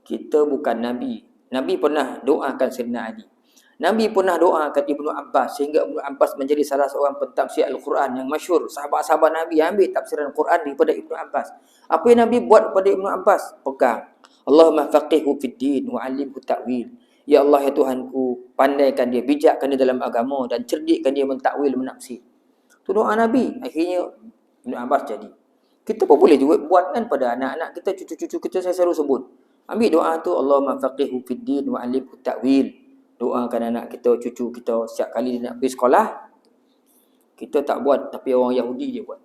Kita bukan Nabi. Nabi pernah doakan Sayyidina Ali. Nabi pernah doakan Ibnu Abbas sehingga Ibnu Abbas menjadi salah seorang pentafsir Al-Quran yang masyhur. Sahabat-sahabat Nabi ambil tafsiran Al-Quran daripada Ibnu Abbas. Apa yang Nabi buat pada Ibnu Abbas? Pegang. Allahumma faqihhu fid din wa 'allimhu ta'wil. Ya Allah ya Tuhanku, pandaikan dia, bijakkan dia dalam agama dan cerdikkan dia mentakwil, menafsir. Itu doa Nabi. Akhirnya Ibnu Abbas jadi. Kita pun boleh juga buat kan pada anak-anak kita, cucu-cucu kita, saya selalu sebut. Ambil doa tu, Allahumma faqihhu fid din wa 'allimhu ta'wil. Doakan anak kita, cucu kita, setiap kali dia nak pergi sekolah, kita tak buat, tapi orang Yahudi dia buat.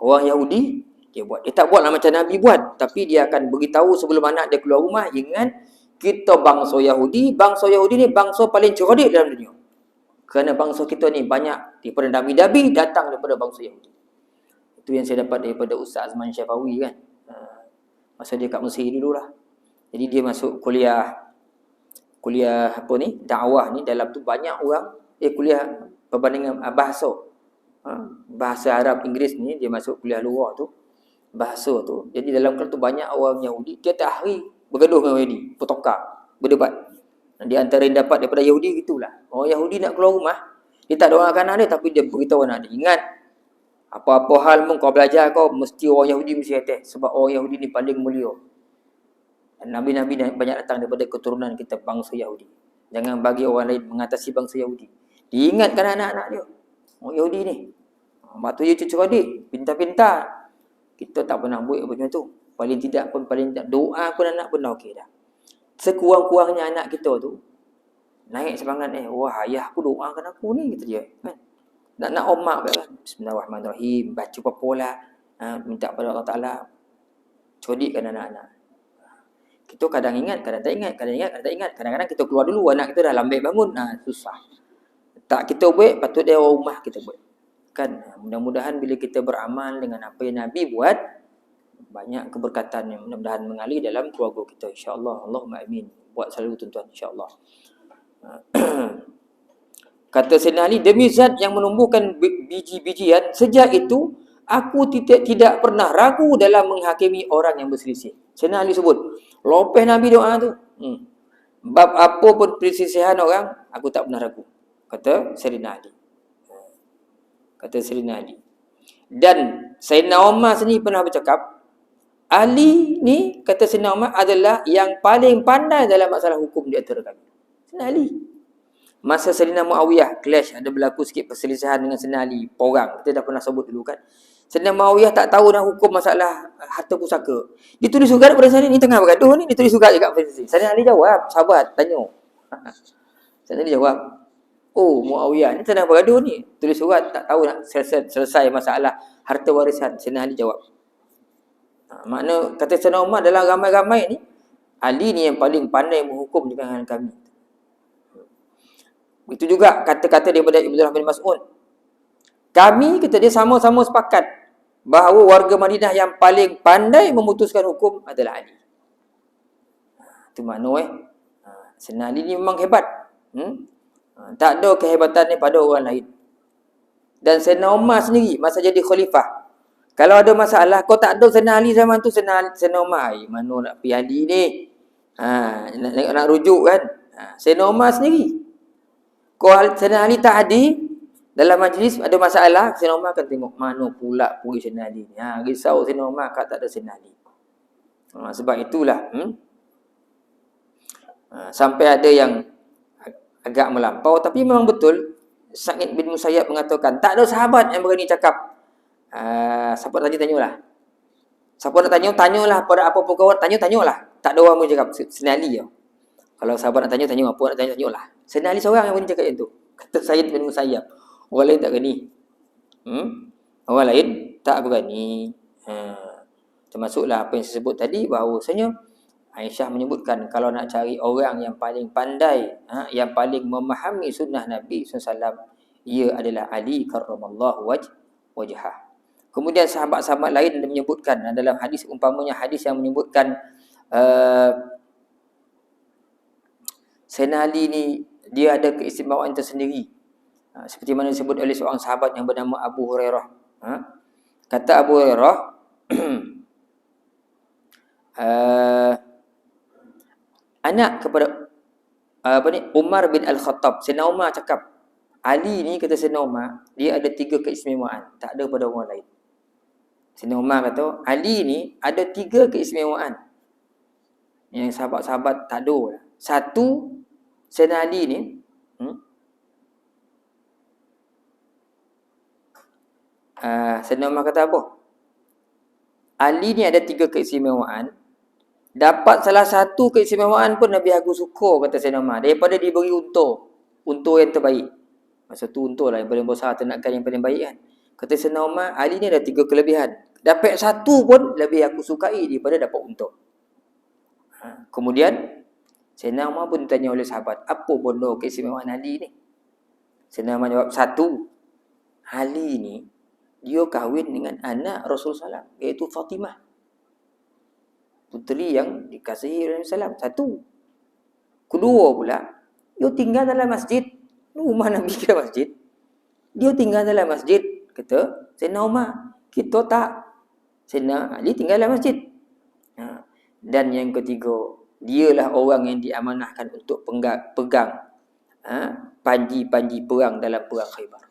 Orang Yahudi dia buat. Dia tak buatlah macam Nabi buat, tapi dia akan beritahu sebelum anak dia keluar rumah, ingat kita bangsa Yahudi ni bangsa paling cerdik dalam dunia. Kerana bangsa kita ni banyak daripada Nabi-Nabi datang daripada bangsa Yahudi. Itu yang saya dapat daripada Ustaz Azman Syafawi kan. Masa dia kat Mesir dululah. Jadi dia masuk kuliah apa ni, dakwah ni, dalam tu banyak orang kuliah perbandingan bahasa. Bahasa Arab, Inggeris ni dia masuk kuliah luar tu, bahasa tu. Jadi dalam kelas tu banyak orang Yahudi, dia tak hari bergaduh dengan Yahudi, bertengkar, berdebat. Di antara yang dapat daripada Yahudi gitulah. Orang Yahudi nak keluar rumah, dia tak doakan anak dia, tapi dia beritahu anak dia, ingat apa-apa hal pun kau belajar kau mesti orang Yahudi mesti atas, sebab orang Yahudi ni paling mulia. Nabi-nabi banyak datang daripada keturunan kita bangsa Yahudi. Jangan bagi orang lain mengatasi bangsa Yahudi. Diingatkan anak-anak dia, orang Yahudi ni mak tu dia cucu adik, pintar-pintar. Kita tak pernah buat macam tu. Paling tidak doa pun anak pun dah okey dah. Sekurang-kurangnya anak kita tu naik semangat wah ayah aku doakan aku ni, kata dia kan. Nak omak kan. Bismillahirrahmanirrahim, baca apa-apa lah, minta pada Allah Taala, codikkan anak-anak. Kita kadang ingat, kadang tak ingat, kadang-kadang kita keluar dulu, anak kita dah lambat bangun, susah. Tak kita buat, patut dia orang rumah kita buat. Kan, mudah-mudahan bila kita beramal dengan apa yang Nabi buat, banyak keberkatan yang mudah-mudahan mengalir dalam keluarga kita, insya-Allah. Allahumma amin. Buat selalu tuan-tuan, insya-Allah. Kata Sayyidina Ali, demi zat yang menumbuhkan biji-bijian, sejak itu aku tidak pernah ragu dalam menghakimi orang yang berselisih. Sayyidina Ali sebut, lepas Nabi doa tu, bab apa pun perselisihan orang, aku tak pernah ragu. Kata Sayyidina Ali. Dan Sayyidina Umar sendiri pernah bercakap, Ali ni, kata Sayyidina Umar, adalah yang paling pandai dalam masalah hukum di antara kami. Sayyidina Ali. Masa Sayyidina Muawiyah clash, ada berlaku sikit perselisihan dengan Sayyidina Ali, porang. Kita dah pernah sebut dulu kan. Sayyidina Muawiyah tak tahu nak hukum masalah harta pusaka. Dia tulis surat kepada Sayyidina ni, tengah bergaduh ni, dia tulis surat dekat Sayyidina. Sayyidina Ali jawab, sahabat tanya. Sayyidina Ali jawab, oh Muawiyah ni tengah bergaduh ni, tulis surat tak tahu nak selesai masalah harta warisan. Sayyidina Ali jawab. Makna kata Sayyidina Umar, dalam ramai-ramai ni, Ali ni yang paling pandai menghukum dengan kami. Itu juga kata-kata daripada Abdullah bin Mas'ud. Kami, kata dia, sama-sama sepakat bahawa warga Madinah yang paling pandai memutuskan hukum adalah Ali. Itu makna Sayyidina Ali ni memang hebat. Tak ada kehebatan ni pada orang lain. Dan Sayyidina Umar sendiri masa jadi khalifah, kalau ada masalah, kau tak ada Sayyidina Ali zaman tu, Sayyidina Umar, mana nak pergi Ali ni? Nak rujuk kan? Sayyidina Umar sendiri. Kalau Sayyidina Ali tak hadir dalam majlis, ada masalah, Sayyidina Umar akan tengok mana pula pergi Sayyidina Ali ni. Risau Sayyidina Umar kalau tak ada Sayyidina Ali. Sebab itulah sampai ada yang agak melampau, tapi memang betul. Sa'id bin Musayyab mengatakan, tak ada sahabat yang berani cakap. Siapa tanyalah. Siapa nak tanyalah pada apa perkara, tanyalah. Tak ada orang boleh cakap Sayyidina Ali. Kalau sahabat nak tanya apa nak tanyalah. Sayyidina Ali seorang yang berani cakap yang tu. Kata Sa'id bin Musayyab. Orang lain tak berani. Orang lain tak berani. Termasuklah apa yang saya sebut tadi, bahawasanya Aisyah menyebutkan kalau nak cari orang yang paling pandai, yang paling memahami sunnah Nabi SAW, ia adalah Ali karramallahu wajhah. Kemudian sahabat-sahabat lain menyebutkan dalam hadis, umpamanya hadis yang menyebutkan Sayyidina Ali ni dia ada keistimewaan tersendiri. Seperti mana disebut oleh seorang sahabat yang bernama Abu Hurairah. Kata Abu Hurairah, anak kepada Umar bin Al-Khattab. Sayyidina Umar cakap, Ali ni kata Sayyidina Umar, dia ada 3 keistimewaan, tak ada pada orang lain. Sayyidina Umar kata, Ali ni ada 3 keistimewaan yang sahabat-sahabat tak ada. Satu, Sayyidina Ali ni Sayyidina Umar kata apa? Ali ni ada 3 keistimewaan. Dapat salah satu keistimewaan pun Nabi aku syukur, kata Sayyidina Umar, daripada diberi unta yang terbaik. Maksud tu unta lah yang paling besar, ternakan yang paling baik kan. Kata Sayyidina Umar, Ali ni ada 3 kelebihan. Dapat satu pun lebih aku sukai daripada dapat unta. Kemudian Sayyidina Umar pun ditanya oleh sahabat, apa benda keistimewaan Ali ni? Sayyidina Umar jawab, satu, Ali ni dia kahwin dengan anak Rasulullah SAW, iaitu Fatimah, puteri yang dikasihi Rasulullah SAW. Satu. Kedua pula, dia tinggal dalam masjid. Rumah Nabi kira masjid. Dia tinggal dalam masjid. Kata Sayyidina Umar, kita tak. Sayyidina Ali tinggal dalam masjid. Dan yang ketiga, dialah orang yang diamanahkan untuk pegang panji-panji perang dalam perang Khaybar.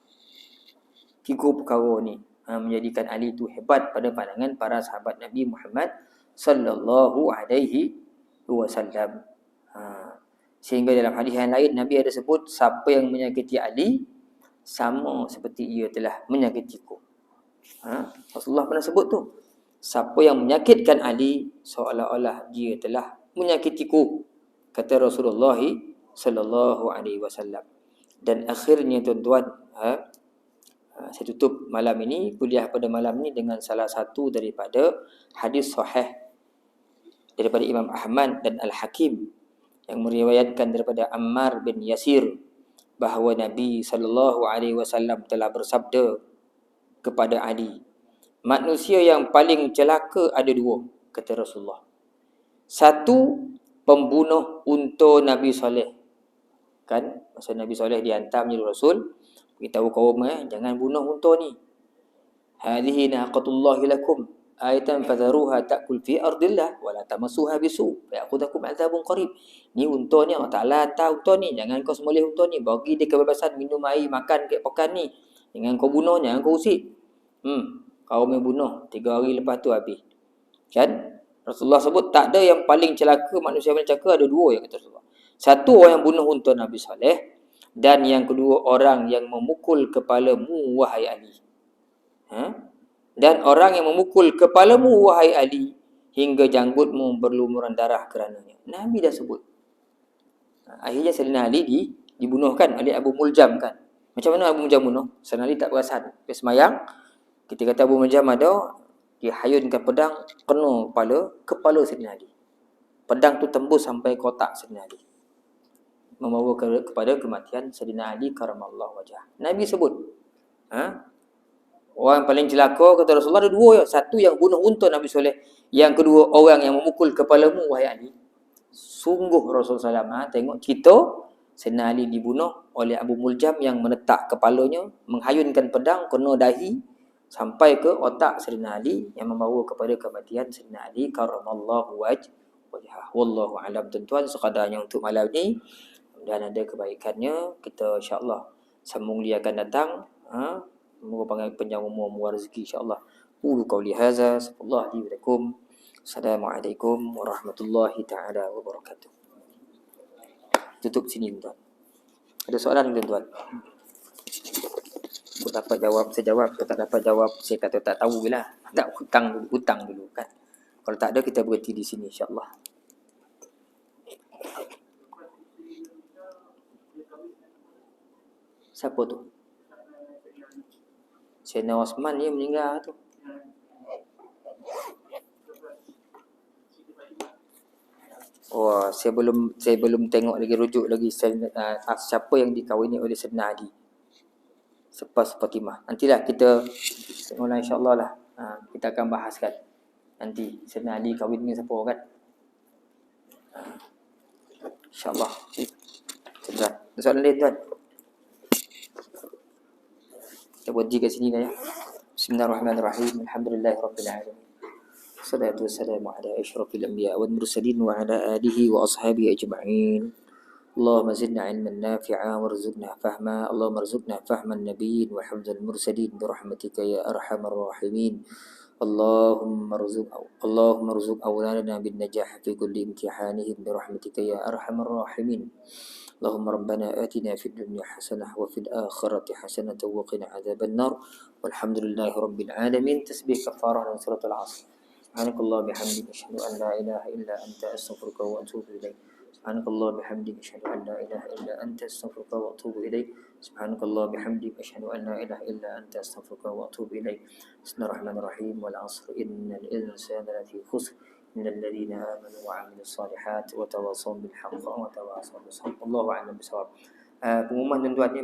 3 perkara ni menjadikan Ali itu hebat pada pandangan para sahabat Nabi Muhammad sallallahu alaihi wasallam. Sehingga dalam hadis yang lain Nabi ada sebut, siapa yang menyakiti Ali sama seperti ia telah menyakitiku. Rasulullah pernah sebut tu, siapa yang menyakitkan Ali seolah-olah dia telah menyakitiku, kata Rasulullah sallallahu alaihi wasallam. Dan akhirnya tuan-tuan, saya tutup malam ini, kuliah pada malam ini dengan salah satu daripada hadis sahih daripada Imam Ahmad dan Al-Hakim yang meriwayatkan daripada Ammar bin Yasir bahawa Nabi SAW telah bersabda kepada Ali, manusia yang paling celaka ada 2, kata Rasulullah. Satu, pembunuh unta Nabi Saleh. Kan masa Nabi Saleh dihantar menjadi Rasul, beritahu kaum jangan bunuh unta ni. Hadhihi naqatullahi lakum ayatan fadharuha ta'kul fi ardillah wa la tamassuha bisu fa ya'khudhukum 'adzabun qarib. Ni unta ni Allah Taala hantar unta ni, jangan kau sembelih unta ni, bagi dia kebebasan minum air, makan kat pekan ni. Jangan kau bunuh, jangan kau usik. Kaum yang bunuh 3 hari lepas tu habis. Kan Rasulullah sebut tak ada yang paling celaka, manusia yang paling celaka ada 2 yang kata Rasulullah. Satu, orang yang bunuh unta Nabi Saleh. Dan yang kedua, orang yang memukul kepalamu wahai Ali. Dan orang yang memukul kepalamu wahai Ali hingga janggutmu berlumuran darah kerananya. Nabi dah sebut. Akhirnya Sayyidina Ali dibunuhkan oleh Abu Muljam kan. Macam mana Abu Muljam bunuh? Sayyidina Ali tak perasan. Dia semayang, kita kata Abu Muljam ada, dia hayunkan pedang kena kepala Sayyidina Ali. Pedang tu tembus sampai kotak Sayyidina Ali, membawa kepada kematian Sayyidina Ali karamallahu wajah. Nabi sebut, orang paling celaka kata Rasulullah ada 2 ya. Satu yang bunuh unta Nabi Saleh, yang kedua orang yang memukul kepalamu wahai Ali. Sungguh Rasulullah SAW tengok cerita Sayyidina Ali dibunuh oleh Abu Muljam yang menetak kepalanya, menghayunkan pedang kena dahi sampai ke otak Sayyidina Ali, yang membawa kepada kematian Sayyidina Ali karamallahu wajah. Wallahu alam tuan-tuan, sekadarnya untuk malam ni. Dan ada kebaikannya, kita insyaAllah sambung dia akan datang. Semoga panjang umur, murah rezeki insyaAllah. Qulu qawli hadza, sallallahu alaihi wa Assalamualaikum warahmatullahi ta'ala wabarakatuh. Tutup sini tuan. Ada soalan tuan-tuan? Aku dapat jawab, saya jawab. Kalau tak dapat jawab, saya kata tak tahu lah. Tak hutang dulu kan. Kalau tak ada, kita berhenti di sini insyaAllah. Siapa tu? Sayyidina Osman dia meninggal tu. Oh, saya belum tengok lagi, rujuk lagi siapa yang dikahwini oleh Sayyidina Ali selepas Fatimah. Nantilah kita tengoklah insya-Allah lah. Kita akan bahaskan nanti Sayyidina Ali kahwin dengan siapa kan. Insya-Allah. Sudah. Soalan lain tuan. Kita berhenti kat sini dah ya. Bismillahirrahmanirrahim. Alhamdulillahirabbil alamin. Wassalatu wassalamu ala asyrafil anbiya wal mursalin wa ala alihi wa ashabihi ajma'in. اللهم زدنا علما نافعا وارزقنا فهما. اللهم ارزقنا فهم النبيين وحفظ المرسلين برحمتك يا أرحم الراحمين. اللهم ارزق أولادنا بالنجاح في كل امتحانهم برحمتك يا أرحم الراحمين. اللهم ربنا آتنا في الدنيا حسنة وفي الآخرة حسنة وقنا عذاب النار. والحمد لله رب العالمين. تسبيح كفارة من سورة العصر. سبحانك الله بحمدك أشهد أن لا إله إلا أنت أستغفرك وأتوب إليك. سبحانك الله بحمدك أشهد أن لا إله إلا أنت أستغفرك وأتوب إليك. سبحانك الله بحمدك أشهد أن لا إله إلا أنت أستغفرك وأتوب إليك. بسم الله الرحمن الرحيم. والعصر إن الإنسان لفي خسر إن الذين آمنوا وعملوا الصالحات وتواصوا بالحق وتواصوا بالصبر. الله أعلم بالصواب. Pengumuman tuan-tuan ni